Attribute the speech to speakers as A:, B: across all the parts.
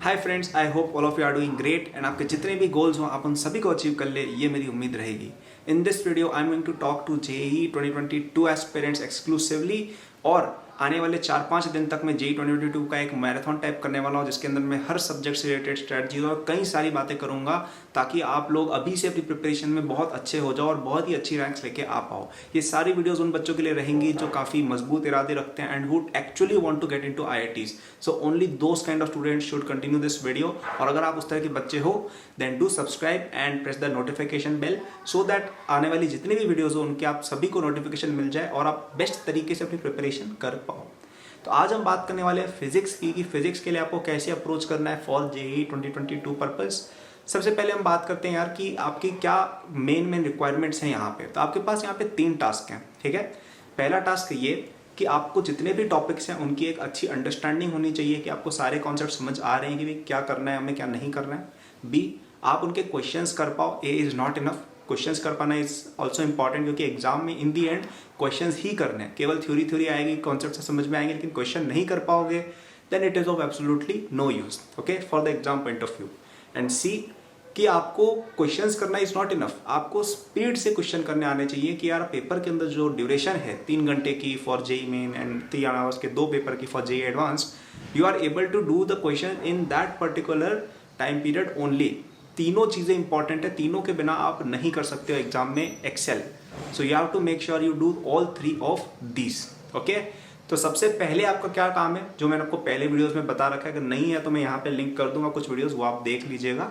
A: Hi friends, I hope all of you are doing great and आपके जितने भी goals हो आप उन सभी को अचीव कर ले, ये मेरी उम्मीद रहेगी। In this video I am going to talk to JEE 2022 aspirants exclusively. और आने वाले 4-5 दिन तक मैं जेई 2022 का एक मैराथन टाइप करने वाला हूँ, जिसके अंदर मैं हर सब्जेक्ट से रिलेटेड स्ट्रेटजी और कई सारी बातें करूंगा, ताकि आप लोग अभी से अपनी प्रिपरेशन में बहुत अच्छे हो जाओ और बहुत ही अच्छी रैंक्स लेके आ पाओ। ये सारी वीडियोस उन बच्चों के लिए रहेंगी जो काफ़ी मजबूत इरादे रखते हैं and would actually want to get into IITs. So only those kind of students should continue this video. और अगर आप उस तरह के बच्चे हो then do subscribe and press the notification bell, so that आने वाली जितनी भी वीडियोस हो उनके आप सभी को नोटिफिकेशन मिल जाए और आप बेस्ट तरीके से अपनी प्रिपरेशन कर पाओ। तो आज हम बात करने वाले हैं फिजिक्स की, कि फिजिक्स के लिए आपको कैसे अप्रोच करना है फॉर जेई 2022 पर्पस। सबसे पहले हम बात करते हैं यार कि आपकी क्या मेन रिक्वायरमेंट्स हैं यहाँ पे। तो आपके पास यहाँ पे 3 टास्क हैं, ठीक है। पहला टास्क ये कि आपको जितने भी टॉपिक्स हैं उनकी एक अच्छी अंडरस्टैंडिंग होनी चाहिए, कि आपको सारे कॉन्सेप्ट समझ आ रहे हैं कि भाई क्या करना है हमें, क्या नहीं करना है। बी, आप उनके क्वेश्चंस कर पाओ। A is not enough, questions कर पाना इज ऑल्सो इंपॉर्टेंट, क्योंकि एग्जाम में इन दी एंड क्वेश्चंस ही करने हैं। केवल थ्योरी आएगी, कॉन्सेप्ट से समझ में आएंगे, लेकिन क्वेश्चन नहीं कर पाओगे then it is of absolutely no use, okay, for the exam point of view. And see, कि आपको क्वेश्चंस करना इज नॉट इनफ, आपको स्पीड से क्वेश्चन करने आने चाहिए। कि यार पेपर के अंदर जो ड्यूरेशन है 3 घंटे की for JEE main and 3 hours के 2 पेपर की for JEE advance, you are able to do the question in that particular time period only. तीनों चीजें इंपॉर्टेंट है, तीनों के बिना आप नहीं कर सकते हो एग्जाम में excel. So you have to make sure you do all 3 of these, okay. तो सबसे पहले आपका क्या काम है, जो मैंने आपको पहले वीडियोस में बता रखा है, अगर नहीं है तो मैं यहाँ पे लिंक कर दूंगा कुछ वीडियोस, वो आप देख लीजिएगा।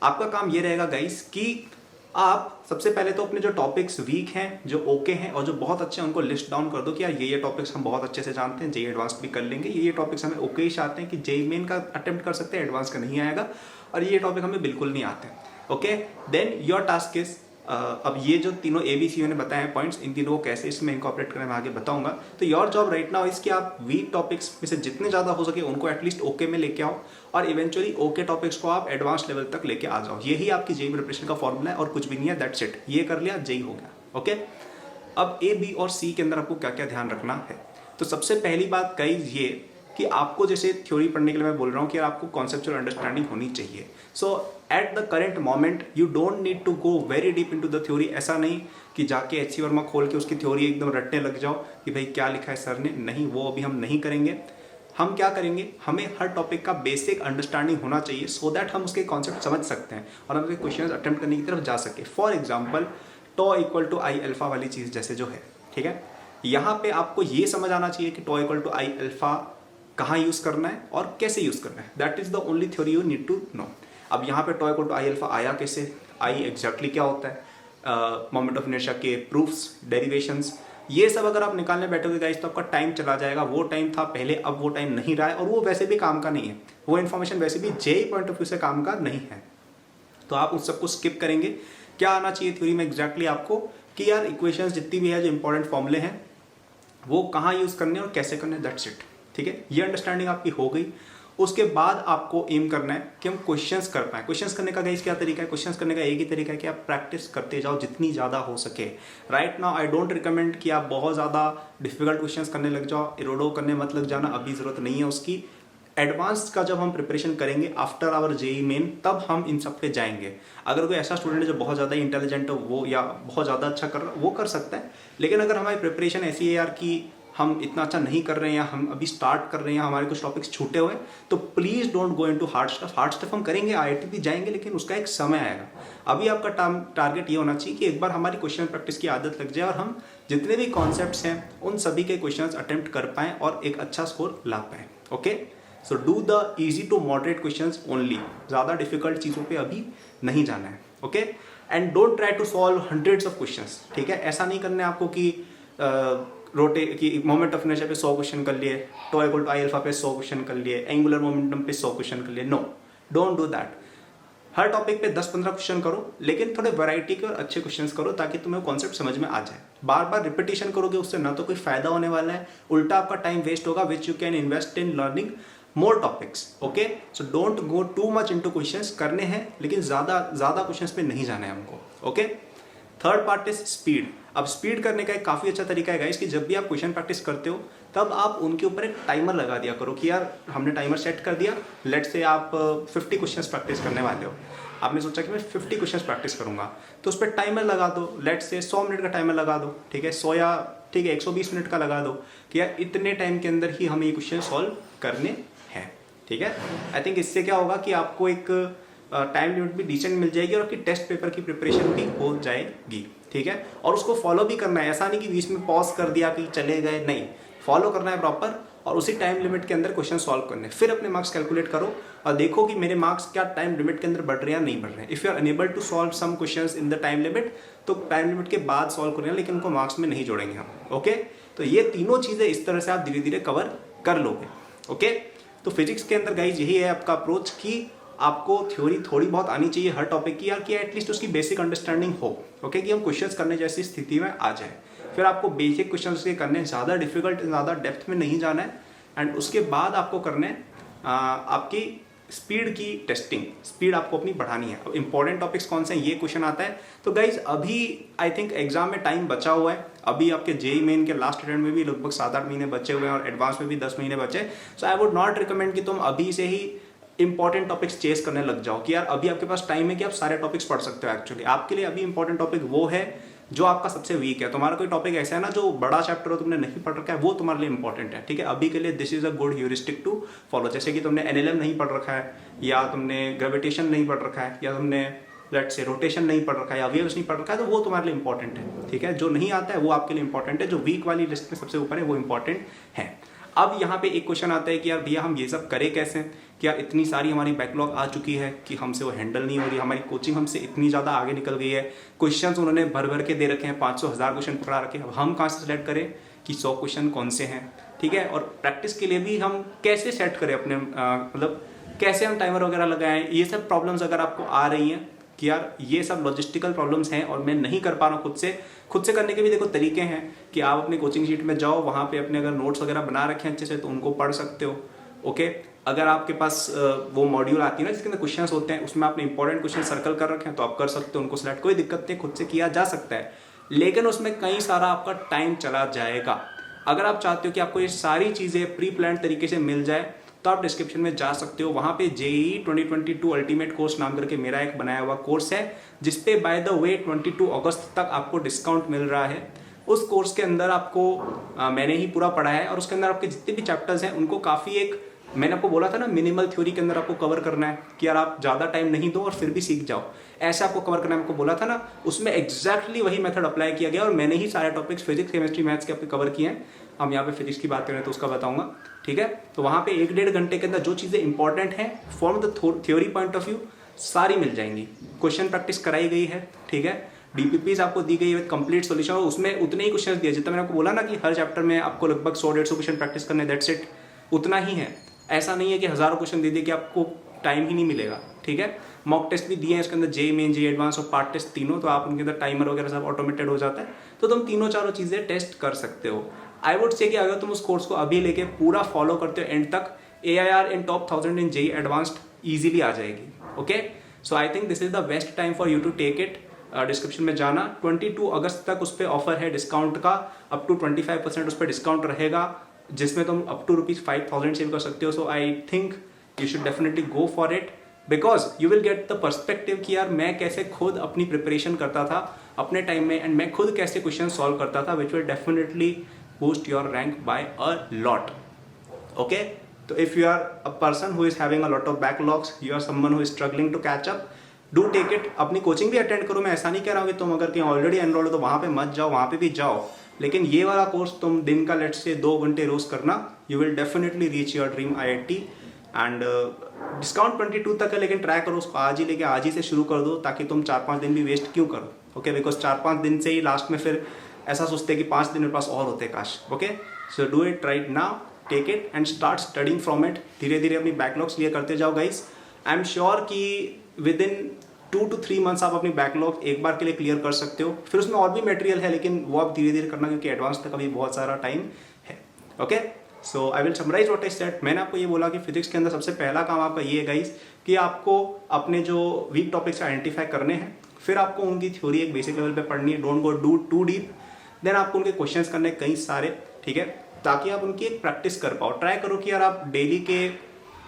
A: आपका काम ये रहेगा गाइस कि आप सबसे पहले तो अपने जो टॉपिक्स वीक हैं, जो ओके हैं और जो बहुत अच्छे हैं, उनको लिस्ट डाउन कर दो कि यार ये टॉपिक्स हम बहुत अच्छे से जानते हैं, जेई एडवांस भी कर लेंगे। ये टॉपिक्स हमें ओके ही आते हैं कि जेई मेन का अटेम्प्ट कर सकते हैं, एडवांस का नहीं आएगा। और ये टॉपिक हमें बिल्कुल नहीं आते, okay. Then your task is, अब ये जो तीनों ABC मैंने बताए हैं पॉइंट्स, इन तीनों को कैसे इसमें इंकॉर्पोरेट करना मैं आगे बताऊंगा। तो your job right now is कि आप वीक टॉपिक्स में से जितने ज़्यादा हो सके उनको एटलीस्ट ओके में लेके आओ, और इवेंचुअली ओके टॉपिक्स को आप एडवांस लेवल तक लेके आ जाओ। यही आपकी जेई प्रिपरेशन का फॉर्मूला है और कुछ भी नहीं है, दैट्स इट। ये कर लिया, जेई हो गया, ओके। अब A, B और C के अंदर आपको क्या क्या ध्यान रखना है। तो सबसे पहली बात गाइस ये कि आपको जैसे थ्योरी पढ़ने के लिए मैं बोल रहा हूँ कि आपको कॉन्सेप्चुअल अंडरस्टैंडिंग होनी चाहिए। So at the current moment you don't need to go very deep into the theory. ऐसा नहीं कि जाके HC वर्मा खोल के उसकी थ्योरी एकदम रटने लग जाओ कि भाई क्या लिखा है सर ने, नहीं, वो अभी हम नहीं करेंगे। हम क्या करेंगे, हमें हर टॉपिक का बेसिक अंडरस्टैंडिंग होना चाहिए, सो दैट हम उसके कॉन्सेप्ट समझ सकते हैं और हम उसके क्वेश्चन अटेम्प्ट करने की तरफ जा सके। For example tau equal to I alpha वाली चीज़ जैसे जो है, ठीक है, यहाँ पे आपको ये समझ आना चाहिए कि tau equal to I alpha कहाँ यूज़ करना है और कैसे यूज़ करना है। That is the only theory you need to know. अब यहाँ पे tau equal to I alpha आया कैसे, आई एग्जैक्टली क्या होता है, मोमेंट ऑफ इनर्शिया के प्रूफ्स, डेरिवेशंस, ये सब अगर आप निकालने बैठोगे गाइस तो आपका टाइम चला जाएगा। वो टाइम था पहले, अब वो टाइम नहीं रहा है, और वो वैसे भी काम का नहीं है। वो इन्फॉर्मेशन वैसे भी जेई पॉइंट ऑफ व्यू से काम का नहीं है, तो आप उस सबको स्किप करेंगे। क्या आना चाहिए थ्योरी में एग्जैक्टली आपको, कि यार इक्वेशंस जितनी भी है, जो इंपॉर्टेंट फॉर्मूले हैं, वो कहाँ यूज़ करने और कैसे करने, दैट्स इट, ठीक है। ये अंडरस्टैंडिंग आपकी हो गई। उसके बाद आपको एम करना है कि हम क्वेश्चंस कर पाएँ। क्वेश्चंस करने का गाइस क्या तरीका है, क्वेश्चंस करने का एक ही तरीका है कि आप प्रैक्टिस करते जाओ जितनी ज़्यादा हो सके। Right now I don't recommend कि आप बहुत ज़्यादा डिफिकल्ट क्वेश्चंस करने लग जाओ, इरोडो करने मत लग जाना, अभी ज़रूरत नहीं है उसकी। एडवांस का जब हम प्रिपरेशन करेंगे आफ्टर आवर जेई मेन, तब हम इन सब पे जाएंगे। अगर कोई ऐसा स्टूडेंट है जो बहुत ज़्यादा इंटेलिजेंट हो, वो या बहुत ज़्यादा अच्छा कर रहा है, वो कर सकता है। लेकिन अगर हमारी प्रिपरेशन ऐसी है यार कि हम इतना अच्छा नहीं कर रहे हैं, या हम अभी स्टार्ट कर रहे हैं, हमारे कुछ टॉपिक्स छूटे हुए, तो please don't go into hard stuff. Hard stuff हम करेंगे, IIT भी जाएंगे, लेकिन उसका एक समय आएगा। अभी आपका टारगेट ये होना चाहिए कि एक बार हमारी क्वेश्चन प्रैक्टिस की आदत लग जाए और हम जितने भी कॉन्सेप्ट्स हैं उन सभी के क्वेश्चंस अटेम्प्ट कर पाएँ और एक अच्छा स्कोर ला पाएँ, okay. So do the easy to moderate questions only, ज़्यादा डिफिकल्ट चीज़ों पे अभी नहीं जाना है, okay. And don't try to solve hundreds of questions, ठीक है। ऐसा नहीं करना है आपको कि की मोमेंट ऑफ इनर्शिया पे 100 क्वेश्चन कर लिए, टॉ इक्वल टू आई अल्फा पे 100 क्वेश्चन कर लिए, एंगुलर मोमेंटम पे 100 क्वेश्चन कर लिए। No, don't do that. हर टॉपिक पे 10-15 क्वेश्चन करो, लेकिन थोड़े वैरायटी के और अच्छे क्वेश्चंस करो, ताकि तुम्हें कॉन्सेप्ट समझ में आ जाए। बार बार रिपीटिशन करोगे उससे ना तो कोई फायदा होने वाला है, उल्टा आपका टाइम वेस्ट होगा, which you can invest in learning more topics, okay. So don't go too much into questions. करने हैं लेकिन ज़्यादा क्वेश्चंस पे नहीं जाना है हमको, okay. Third part is speed. अब स्पीड करने का एक काफ़ी अच्छा तरीका है गाइस कि जब भी आप क्वेश्चन प्रैक्टिस करते हो तब आप उनके ऊपर एक टाइमर लगा दिया करो कि यार हमने टाइमर सेट कर दिया, लेट्स से आप 50 क्वेश्चंस प्रैक्टिस करने वाले हो, आपने सोचा कि मैं 50 क्वेश्चंस प्रैक्टिस करूंगा, तो उस पर टाइमर लगा दो, लेट्स से 100 मिनट का टाइमर लगा दो, ठीक है, 100 या ठीक है 120 मिनट का लगा दो कि यार इतने टाइम के अंदर ही हमें ये क्वेश्चन सॉल्व करने हैं, ठीक है। आई थिंक इससे क्या होगा कि आपको एक टाइम लिमिट भी डिसेंट मिल जाएगी और आपकी टेस्ट पेपर की प्रिपरेशन भी हो जाएगी, ठीक है। और उसको फॉलो भी करना है, ऐसा नहीं कि बीच में पॉज कर दिया कि चले गए, नहीं, फॉलो करना है प्रॉपर और उसी टाइम लिमिट के अंदर क्वेश्चन सॉल्व करने, फिर अपने मार्क्स कैलकुलेट करो और देखो कि मेरे मार्क्स क्या टाइम लिमिट के अंदर बढ़ रहे हैं या नहीं बढ़ रहे हैं। If you are unable to solve some questions in the time limit तो टाइम लिमिट के बाद सॉल्व करेंगे, लेकिन उनको मार्क्स में नहीं जोड़ेंगे हम, ओके। तो ये तीनों चीज़ें इस तरह से आप धीरे धीरे कवर कर लोगे, ओके। तो फिजिक्स के अंदर गाइज यही है आपका अप्रोच कि आपको थ्योरी थोड़ी बहुत आनी चाहिए हर टॉपिक की, या कि एटलीस्ट उसकी बेसिक अंडरस्टैंडिंग हो, ओके, कि हम क्वेश्चंस करने जैसी स्थिति में आ जाए। फिर आपको बेसिक क्वेश्चंस के करने, ज़्यादा डिफिकल्ट, ज़्यादा डेप्थ में नहीं जाना है, एंड उसके बाद आपको करने आपकी स्पीड की टेस्टिंग, स्पीड आपको अपनी बढ़ानी है। अब इंपॉर्टेंट टॉपिक्स कौन से हैं ये क्वेश्चन आता है, तो गाइज अभी आई थिंक एग्जाम में टाइम बचा हुआ है, अभी आपके जेई मेन के लास्ट अटेम्प्ट में भी लगभग 7-8 महीने बचे हुए हैं और एडवांस में भी 10 महीने बचे। सो आई वुड नॉट रिकमेंड कि तुम अभी से ही इंपॉर्टेंट टॉपिक्स चेस करने लग जाओ कि यार अभी आपके पास टाइम है कि आप सारे टॉपिक्स पढ़ सकते हो। एक्चुअली आपके लिए अभी इंपॉर्टेंट टॉपिक वो है जो आपका सबसे वीक है। तुम्हारा कोई टॉपिक ऐसा है ना जो बड़ा चैप्टर हो तुमने नहीं पढ़ रखा है, वो तुम्हारे लिए इंपॉर्टेंट है, ठीक है। अभी के लिए this is a good heuristic to follow. जैसे कि तुमने एनएलएम नहीं पढ़ रखा है, या तुमने ग्रेविटेशन नहीं पढ़ रखा है, या तुमने लेट्स से रोटेशन नहीं पढ़ रखा है, या वेव्स नहीं पढ़ रखा है, तो वो तुम्हारे लिए इंपॉर्टेंट है, ठीक है। जो नहीं आता है वो आपके लिए इंपॉर्टेंट है, जो वीक वाली लिस्ट में सबसे ऊपर है वो इंपॉर्टेंट है। अब यहाँ पे एक क्वेश्चन आता है कि यार भैया हम ये सब करें कैसे, क्या इतनी सारी हमारी बैकलॉग आ चुकी है कि हमसे वो हैंडल नहीं हो रही, हमारी कोचिंग हमसे इतनी ज़्यादा आगे निकल गई है, क्वेश्चंस उन्होंने भर भर के दे रखे हैं, 500-1000 क्वेश्चन पकड़ा रखे हैं, अब हम कहाँ से सिलेक्ट करें कि 100 क्वेश्चन कौन से हैं, ठीक है। और प्रैक्टिस के लिए भी हम कैसे सेट करें अपने मतलब कैसे हम टाइमर वगैरह लगाएं, ये सब प्रॉब्लम्स अगर आपको आ रही हैं कि यार ये सब लॉजिस्टिकल प्रॉब्लम्स हैं और मैं नहीं कर पा रहा हूँ खुद से करने के भी देखो तरीके हैं कि आप अपने कोचिंग शीट में जाओ, वहाँ पे अपने अगर नोट्स वगैरह बना रखे हैं अच्छे से तो उनको पढ़ सकते हो, ओके। अगर आपके पास वो मॉड्यूल आती है ना जिसके अंदर क्वेश्चंस होते हैं, उसमें आपने इंपॉर्टेंट क्वेश्चन सर्कल कर रखे हैं तो आप कर सकते हो उनको सिलेक्ट, कोई दिक्कत नहीं, खुद से किया जा सकता है, लेकिन उसमें कई सारा आपका टाइम चला जाएगा। अगर आप चाहते हो कि आपको ये सारी चीज़ें प्री प्लान तरीके से मिल जाए तो आप डिस्क्रिप्शन में जा सकते हो, वहाँ पे जेईई 2022 अल्टीमेट कोर्स नाम करके मेरा एक बनाया हुआ कोर्स है जिसपे बाय द वे 22 अगस्त तक आपको डिस्काउंट मिल रहा है। उस कोर्स के अंदर आपको मैंने ही पूरा पढ़ा है और उसके अंदर आपके जितने भी चैप्टर्स हैं उनको काफ़ी एक, मैंने आपको बोला था ना मिनिमल थ्योरी के अंदर आपको कवर करना है कि यार आप ज़्यादा टाइम नहीं दो और फिर भी सीख जाओ, ऐसे आपको कवर करना है, आपको बोला था ना, उसमें एग्जैक्टली वही मेथड अप्लाई किया गया और मैंने ही सारे टॉपिक्स फिजिक्स केमिस्ट्री मैथ्स के आपके कवर किए हैं। हम यहाँ पे फिजिक्स की बात करें तो उसका बताऊंगा, ठीक है। तो वहाँ पे 1-1.5 घंटे के अंदर जो चीज़ें इंपॉर्टेंट हैं from the theory point of view सारी मिल जाएंगी, क्वेश्चन प्रैक्टिस कराई गई है, ठीक है। डीपीपीज आपको दी गई है विद कंप्लीट सॉल्यूशन, और उसमें उतने ही क्वेश्चन दिए जितना मैंने आपको बोला ना कि हर चैप्टर में आपको लगभग 100-150 क्वेश्चन प्रैक्टिस करने, दैट्स इट, उतना ही है। ऐसा नहीं है कि हज़ारों क्वेश्चन दे दिए कि आपको टाइम ही नहीं मिलेगा, ठीक है। मॉक टेस्ट भी दिए हैं इसके अंदर, जेईई मेन, जेईई एडवांस और पार्ट टेस्ट तीनों, तो आप उनके अंदर टाइमर वगैरह सब ऑटोमेटेड हो जाता है, तो तुम तीनों चारों चीज़ें टेस्ट कर सकते हो। आई वुड से कि अगर तुम उस कोर्स को अभी लेके पूरा फॉलो करते हो एंड तक, AIR in top 1000 in JEE advanced easily आ जाएगी, okay. So I think this is the best time for you to take it. Description में जाना, 22 अगस्त तक उस पर ऑफर है डिस्काउंट का, अप टू 25% उस पर डिस्काउंट रहेगा जिसमें तुम अप टू ₹5,000 सेव कर सकते हो। So I think you should definitely go for it because you will get the perspective कि यार मैं कैसे खुद अपनी प्रिपरेशन करता था अपने टाइम में, एंड मैं खुद कैसे क्वेश्चन सॉल्व करता था, which will definitely boost your rank by a lot, okay। तो if you are a person who is having a lot of backlogs, you are someone who is struggling to catch up, do take it। अपनी coaching भी attend करो, मैं ऐसा नहीं कह रहा हूँ कि तुम अगर कहीं ऑलरेडी एनरोल्ड हो तो वहाँ पे मत जाओ, वहाँ पे भी जाओ, लेकिन ये वाला कोर्स तुम दिन का लेट्स से 2 घंटे रोज करना, you will definitely reach your dream IIT। And discount 22 तक है, लेकिन ट्राई करो उसको आज ही लेके आज ही से शुरू कर दो, ताकि तुम 4-5 दिन भी वेस्ट क्यों करो, ओके। बिकॉज 4-5 दिन से ही लास्ट में फिर ऐसा सोचते हैं कि 5 दिन मेरे पास और होते काश, okay. So do it right now, take it and start studying from it. धीरे धीरे अपनी बैकलॉग्स क्लियर करते जाओ गाइस। आई एम श्योर कि विद इन 2 to 3 मंथ्स आप अपनी बैकलॉग एक बार के लिए क्लियर कर सकते हो। फिर उसमें और भी मटेरियल है, लेकिन वो आप धीरे धीरे करना क्योंकि एडवांस तक अभी बहुत सारा टाइम है, okay. So I will summarize what I said. मैंने आपको ये बोला कि फिजिक्स के अंदर सबसे पहला काम आपका ये है गाइस कि आपको अपने जो वीक टॉपिक्स आइडेंटिफाई करने हैं, फिर आपको उनकी थ्योरी एक बेसिक लेवल पे पढ़नी है, don't go too deep. Then आपको उनके क्वेश्चंस करने कई सारे, ठीक है, ताकि आप उनकी एक प्रैक्टिस कर पाओ। ट्राई करो कि यार आप डेली के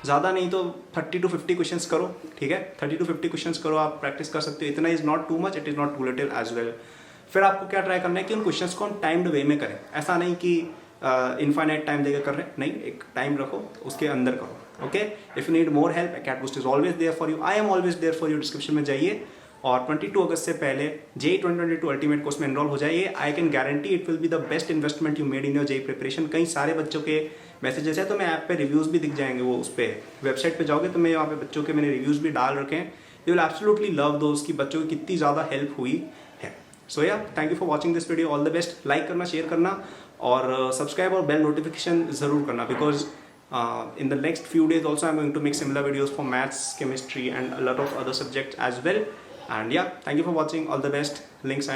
A: ज़्यादा नहीं तो 30 to 50 क्वेश्चंस करो, ठीक है, 30 to 50 क्वेश्चंस करो, आप प्रैक्टिस कर सकते हो। इतना is not too much, it is not too little as well. फिर आपको क्या ट्राई करना है कि उन क्वेश्चंस को हम टाइम्ड वे में करें। ऐसा नहीं कि इनफाइनाइट टाइम देकर कर रहे हैं, नहीं, एक टाइम रखो, उसके अंदर करो। Okay, if you need more help, Acadboost is always there for you, I am always there for you. Description में जाइए और 22 अगस्त से पहले JEE 2022 अल्टीमेट कोर्स में एनरोल हो जाइए। I can guarantee it will be the best investment you made in your JEE preparation. कई सारे बच्चों के मैसेजेस है, तो मैं ऐप पे रिव्यूज़ भी दिख जाएंगे, वो उस पर वेबसाइट पे जाओगे तो मैं वहाँ पे बच्चों के मैंने रिव्यूज़ भी डाल रखे हैं। यू विल एब्सोल्युटली लव दोस्त की बच्चों की कितनी ज़्यादा हेल्प हुई है। सो या, thank you for watching this video, all the best. Like करना, शेयर करना और सब्सक्राइब और बेल नोटिफिकेशन ज़रूर करना, because in the next few days also I'm going to make similar videos for maths, chemistry and a lot of other subjects as well. And yeah, thank you for watching, all the best. Links